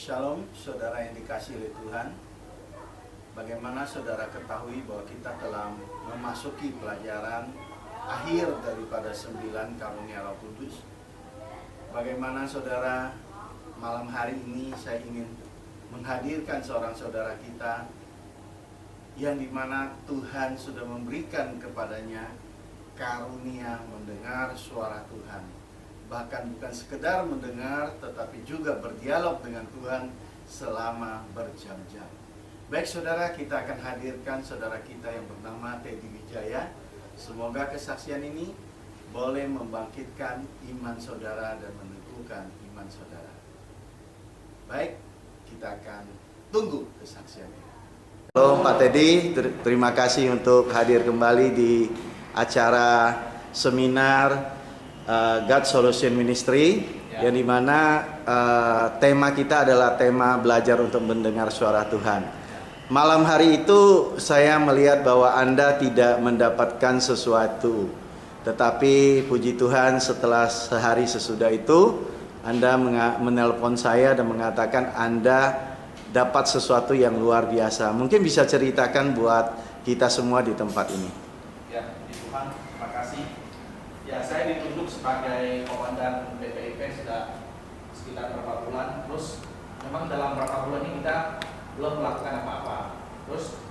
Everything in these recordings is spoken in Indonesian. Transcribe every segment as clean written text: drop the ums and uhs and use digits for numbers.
Shalom, saudara yang dikasihi oleh Tuhan. Bagaimana saudara ketahui bahwa kita telah memasuki pelajaran akhir daripada 9 karunia Roh Kudus. Bagaimana saudara, malam hari ini saya ingin menghadirkan seorang saudara kita yang dimana Tuhan sudah memberikan kepadanya karunia mendengar suara Tuhan. Bahkan bukan sekedar mendengar, tetapi juga berdialog dengan Tuhan selama berjam-jam. Baik saudara, kita akan hadirkan saudara kita yang bernama Teddy Wijaya. Semoga kesaksian ini boleh membangkitkan iman saudara dan meneguhkan iman saudara. Baik, kita akan tunggu kesaksiannya. Halo Pak Teddy, terima kasih untuk hadir kembali di acara seminar God Solution Ministry, yang dimana tema kita adalah tema belajar untuk mendengar suara Tuhan. Malam hari itu saya melihat bahwa Anda tidak mendapatkan sesuatu, tetapi puji Tuhan setelah sehari sesudah itu Anda menelpon saya dan mengatakan Anda dapat sesuatu yang luar biasa. Mungkin bisa ceritakan buat kita semua di tempat ini. Ya, puji Tuhan, terima kasih. Ya, saya ditunjuk sebagai komandan BPIP sudah sekitar berapa bulan. Terus memang dalam beberapa bulan ini kita belum melakukan apa-apa. Terus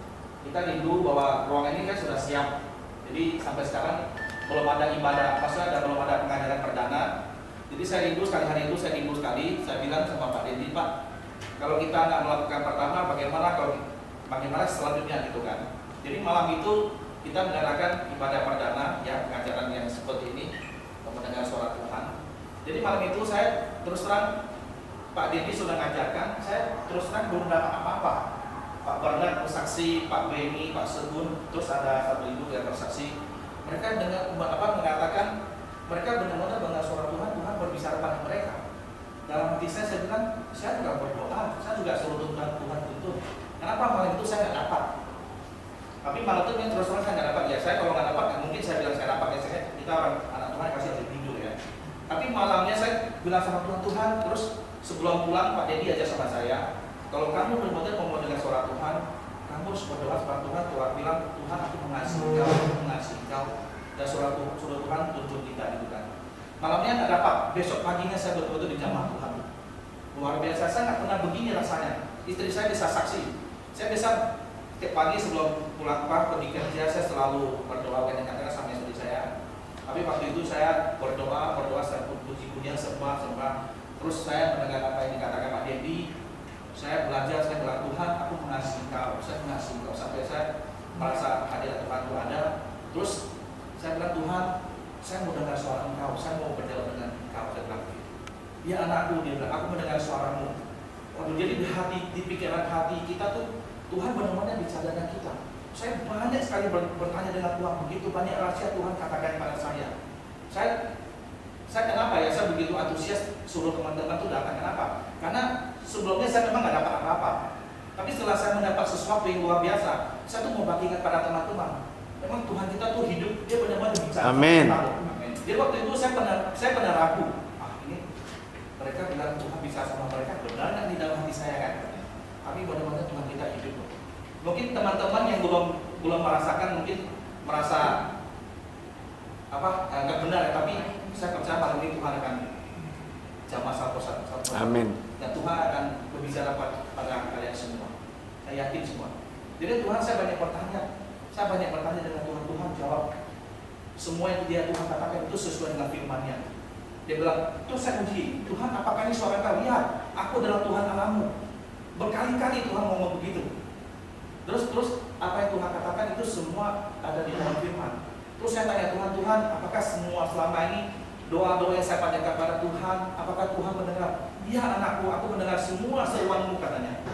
kita rindu bahwa ruangan ini kan sudah siap. Jadi sampai sekarang belum ada ibadah, maksudnya belum ada pengajaran perdana. Jadi saya rindu sekali, hari itu saya rindu sekali. Saya bilang sama Pak Dedi, Pak, kalau kita nggak melakukan pertama, bagaimana selanjutnya gitu kan. Jadi malam itu kita mengadakan ibadah perdana, ya, pengajaran yang seperti ini, mendengar suara Tuhan. Jadi malam itu saya terus terang, Pak Dedi sudah mengajarkan, saya terus terang belum dapat apa-apa. Pak Bernard bersaksi, Pak Beni, Pak Segun, terus ada satu ibu yang bersaksi. Mereka mengatakan mereka benar-benar mendengar suara Tuhan, Tuhan berbicara pada mereka. Dalam hati saya bilang, saya juga berdoa, saya juga suruh Tuhan tuntun. Kenapa malam itu saya nggak dapat? Tapi malam itu yang terus terang saya nggak dapat. Ya saya kalau nggak dapat, mungkin saya bilang saya dapat. Ya kita orang anak Tuhan kasih harus tidur ya. Tapi malamnya saya bilang sama Tuhan, terus sebelum pulang Pak Dedi aja sama saya, kalau kamu benar-benar mau mendengar suara Tuhan, kamu harus berdoa sama Tuhan. Tuhan bilang, Tuhan aku mengasihi kau, dan suara Tuhan tuntun kita gitu kan. Malamnya nggak dapat, besok paginya saya betul-betul dijamah Tuhan. Luar biasa, saya nggak pernah begini rasanya. Istri saya bisa saksi, saya bisa setiap pagi sebelum pulang pergi kerja saya selalu berdoa kadang-kadang sama istri saya. Tapi waktu itu saya berdoa saya puji-pujian sembah. Terus saya mendengar apa yang dikatakan Pak Dedi. Saya belajar, saya bilang Tuhan, aku mengasihi Kau, saya mengasihi Kau sampai saya merasa hadirat Tuhan itu ada. Terus saya bilang Tuhan, saya mau dengar suara Engkau, saya mau berjalan dengan Engkau. Saya bilang, ya anakku, dia bilang, aku mendengar suaramu. Waduh, jadi di pikiran hati kita tuh Tuhan benar-benar bicara dengan kita. Saya banyak sekali bertanya dengan Tuhan, begitu banyak rahasia Tuhan katakan pada saya. Saya kenapa ya, saya begitu antusias suruh teman-teman itu datang, kenapa? Karena sebelumnya saya memang nggak dapat apa-apa. Tapi setelah saya mendapat sesuatu yang luar biasa, saya tuh mau bagikan pada teman-teman. Memang Tuhan kita tuh hidup, dia benar-benar bicara. Amin. Jadi waktu itu saya pernah ragu. Ini mereka bilang Tuhan bisa sama mereka, benar nggak di dalam hati saya kan? Tapi benar-benar Tuhan kita hidup. Mungkin teman-teman yang belum merasakan, mungkin merasa nggak benar ya, tapi saya percaya malam ini Tuhan akan jamah satu. Amin. Dan Tuhan akan berbicara pada kalian semua. Saya yakin semua. Jadi Tuhan, saya banyak bertanya dengan Tuhan. Tuhan jawab semua yang Tuhan katakan itu sesuai dengan firman-Nya. Dia bilang, terus saya uji, Tuhan apakah ini suara Kau? Lihat, aku adalah Tuhan Allahmu. Berkali-kali Tuhan ngomong begitu. Terus apa yang Tuhan katakan itu semua ada di dalam firman. Terus saya tanya Tuhan, apakah semua selama ini doa-doa yang saya panjatkan kepada Tuhan, apakah Tuhan mendengar? Ya anakku, aku mendengar semua seruanmu, katanya.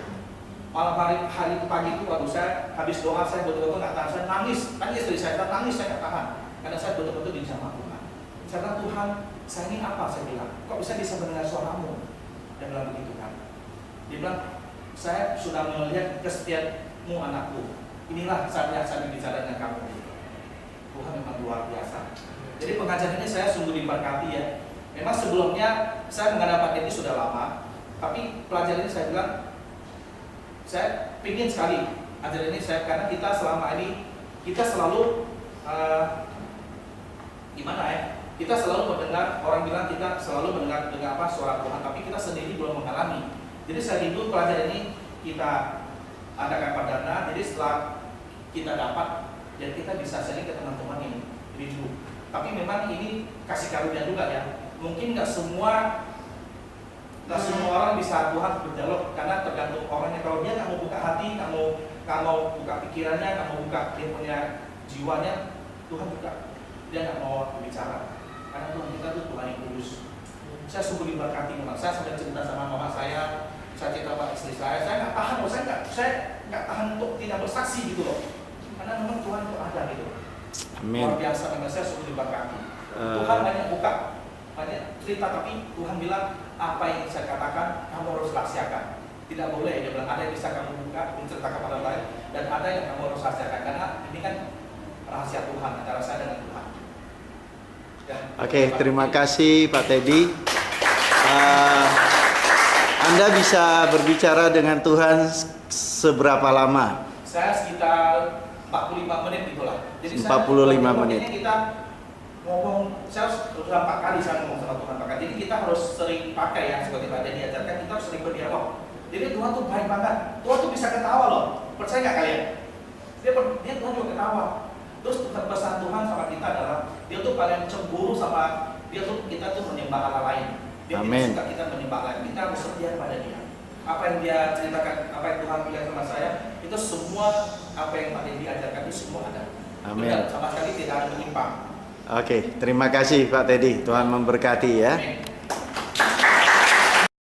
Malam hari pagi itu waktu saya habis doa, saya betul-betul nggak tahan, saya nangis. Kan istri saya nangis, saya nggak tahan. Karena saya betul-betul dijamah Tuhan. Saya bilang, Tuhan, saya ini apa? Saya bilang, kok bisa mendengar suaramu? Dia bilang begitu kan. Dia bilang, saya sudah melihat kesetiaanmu anakku. Inilah saatnya saya bicara dengan kamu. Tuhan memang luar biasa. Jadi pengajaran ini saya sungguh diberkati ya. Memang sebelumnya saya menghadap Pak Dedi sudah lama. Tapi pelajaran ini saya bilang, saya pingin sekali ajaran ini karena kita selama ini kita selalu gimana ya? Kita selalu mendengar orang bilang kita selalu mendengar apa suara Tuhan, tapi kita sendiri belum mengalami. Jadi saya rindu pelajaran ini kita adakan perdana. Jadi setelah kita dapat dan kita bisa sharing ke teman-teman ini rindu. Tapi memang ini kasih karunia juga ya. Mungkin nggak semua orang bisa Tuhan berdialog, karena tergantung orangnya. Kalau dia nggak mau buka hati, nggak mau buka pikirannya, nggak mau buka dia punya jiwanya, Tuhan juga dia nggak mau berbicara. Karena Tuhan kita tuh Tuhan yang kudus. Saya sungguh diberkati memang. Saya sampai cerita sama mama saya cerita sama istri saya nggak tahan loh, saya nggak tahan untuk tidak bersaksi gitu loh. Karena memang Tuhan itu ada gitu. Amin. Luar biasa, memang saya sungguh diberkati. Tuhan banyak buka, banyak cerita, tapi Tuhan bilang apa yang saya katakan kamu harus rahasiakan. Tidak boleh, dia bilang ada yang bisa kamu buka menceritakan pada lain, dan ada yang kamu harus rahasiakan, karena ini kan rahasia Tuhan antara saya dengan Tuhan. Oke, terima kasih Pak Teddy. Anda bisa berbicara dengan Tuhan seberapa lama? Saya sekitar 45 menit gitulah. Jadi 45 menit. Kita ngomong, saya sudah 4 kali saya ngomong sama Tuhan pakai. Jadi kita harus sering pakai ya, seperti Pak Teddy diajarkan, kita harus sering berdialog. Jadi Tuhan tuh baik banget. Tuhan tuh bisa ketawa loh. Percaya nggak kalian? Dia Tuhan juga ketawa. Terus pesan Tuhan sama kita adalah dia tuh paling cemburu sama kita tuh menyembah Allah lain. Dia tidak suka kita menyembah lain. Kita harus setia pada Dia. Apa yang Dia ceritakan, apa yang Tuhan bilang sama saya, itu semua apa yang Pak Teddy ajarkan itu semua ada. Amin. Benar, sama sekali tidak ada menyimpang. Oke, terima kasih Pak Teddy. Tuhan memberkati ya. Amin.